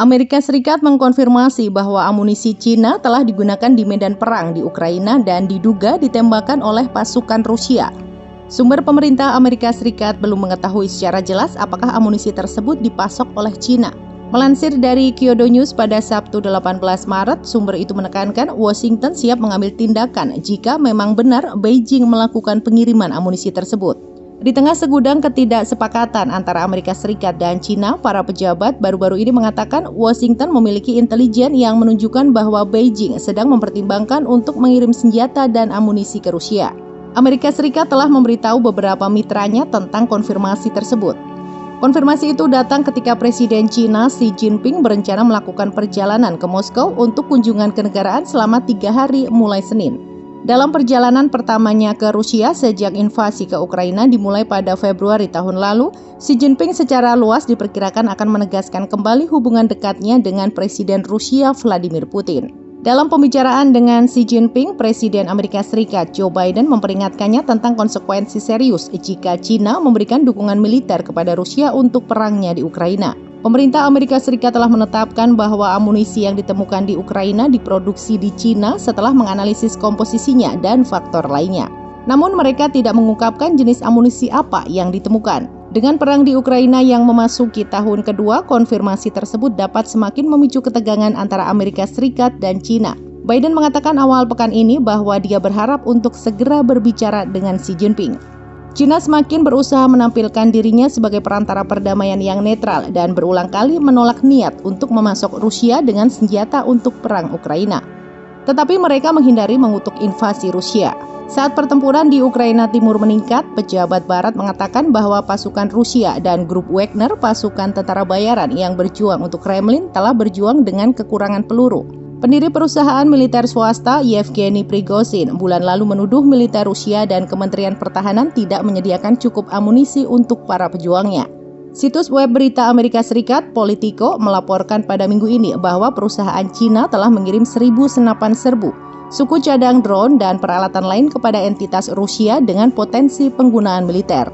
Amerika Serikat mengkonfirmasi bahwa amunisi Cina telah digunakan di medan perang di Ukraina dan diduga ditembakkan oleh pasukan Rusia. Sumber pemerintah Amerika Serikat belum mengetahui secara jelas apakah amunisi tersebut dipasok oleh Cina. Melansir dari Kyodo News pada Sabtu 18 Maret, sumber itu menekankan Washington siap mengambil tindakan jika memang benar Beijing melakukan pengiriman amunisi tersebut. Di tengah segudang ketidaksepakatan antara Amerika Serikat dan Cina, para pejabat baru-baru ini mengatakan Washington memiliki intelijen yang menunjukkan bahwa Beijing sedang mempertimbangkan untuk mengirim senjata dan amunisi ke Rusia. Amerika Serikat telah memberitahu beberapa mitranya tentang konfirmasi tersebut. Konfirmasi itu datang ketika Presiden Cina Xi Jinping berencana melakukan perjalanan ke Moskow untuk kunjungan kenegaraan selama 3 hari mulai Senin. Dalam perjalanan pertamanya ke Rusia sejak invasi ke Ukraina dimulai pada Februari tahun lalu, Xi Jinping secara luas diperkirakan akan menegaskan kembali hubungan dekatnya dengan Presiden Rusia Vladimir Putin. Dalam pembicaraan dengan Xi Jinping, Presiden Amerika Serikat Joe Biden memperingatkannya tentang konsekuensi serius jika Cina memberikan dukungan militer kepada Rusia untuk perangnya di Ukraina. Pemerintah Amerika Serikat telah menetapkan bahwa amunisi yang ditemukan di Ukraina diproduksi di Cina setelah menganalisis komposisinya dan faktor lainnya. Namun mereka tidak mengungkapkan jenis amunisi apa yang ditemukan. Dengan perang di Ukraina yang memasuki tahun kedua, konfirmasi tersebut dapat semakin memicu ketegangan antara Amerika Serikat dan Cina. Biden mengatakan awal pekan ini bahwa dia berharap untuk segera berbicara dengan Xi Jinping. Cina semakin berusaha menampilkan dirinya sebagai perantara perdamaian yang netral dan berulang kali menolak niat untuk memasok Rusia dengan senjata untuk perang Ukraina. Tetapi mereka menghindari mengutuk invasi Rusia. Saat pertempuran di Ukraina Timur meningkat, pejabat Barat mengatakan bahwa pasukan Rusia dan grup Wagner, pasukan tentara bayaran yang berjuang untuk Kremlin, telah berjuang dengan kekurangan peluru. Pendiri perusahaan militer swasta Yevgeny Prigozhin bulan lalu menuduh militer Rusia dan Kementerian Pertahanan tidak menyediakan cukup amunisi untuk para pejuangnya. Situs web berita Amerika Serikat, Politico, melaporkan pada minggu ini bahwa perusahaan Cina telah mengirim 1.000 senapan serbu, suku cadang drone, dan peralatan lain kepada entitas Rusia dengan potensi penggunaan militer.